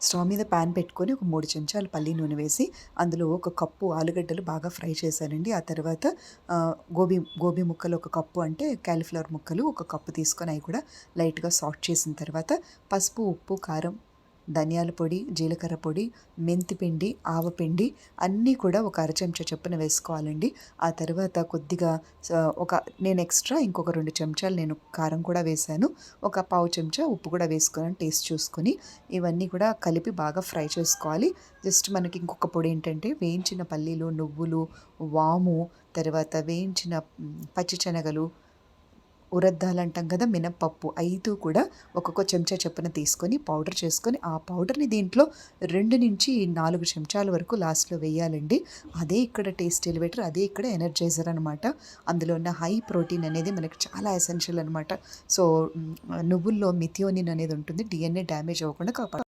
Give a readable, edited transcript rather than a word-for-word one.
Stove మీద pan పెట్టుకొని ఒక 3 చెంచాలు పల్లి నూనె వేసి అందులో ఒక కప్పు ఆలుగడ్డలు బాగా ఫ్రై చేశానండి. ఆ తర్వాత గోబీ ముక్కలు ఒక కప్పు, అంటే కాలీఫ్లవర్ ముక్కలు ఒక కప్పు తీసుకొని అవి కూడా లైట్గా సాట్ చేసిన తర్వాత పసుపు, ఉప్పు, కారం, ధనియాల పొడి, జీలకర్ర పొడి, మెంతి పిండి, ఆవపిండి అన్నీ కూడా ఒక అర చెంచా చొప్పున వేసుకోవాలండి. ఆ తర్వాత కొద్దిగా నేను ఎక్స్ట్రా ఇంకొక 2 చెంచాలు నేను కారం కూడా వేశాను. ఒక పావు చెంచా ఉప్పు కూడా వేసుకొని టేస్ట్ చూసుకొని ఇవన్నీ కూడా కలిపి బాగా ఫ్రై చేసుకోవాలి. జస్ట్ మనకి ఇంకొక పొడి ఏంటంటే వేయించిన పల్లీలు, నువ్వులు, వాము, తర్వాత వేయించిన పచ్చిశనగలు, ఉరద్దాలు అంటాం కదా, మినప్పప్పు 5 కూడా ఒక్కొక్క చెంచా చొప్పున తీసుకొని పౌడర్ చేసుకొని ఆ పౌడర్ని దీంట్లో 2-4 చెంచాల వరకు లాస్ట్లో వేయాలండి. అదే ఇక్కడ టేస్ట్ ఎలివేటర్, అదే ఇక్కడ ఎనర్జైజర్ అనమాట. అందులో ఉన్న హై ప్రోటీన్ అనేది మనకి చాలా ఎసెన్షియల్ అనమాట. సో నువ్వుల్లో మిథియోనిన్ అనేది ఉంటుంది, డిఎన్ఏ డ్యామేజ్ అవ్వకుండా కాపాడుతుంది.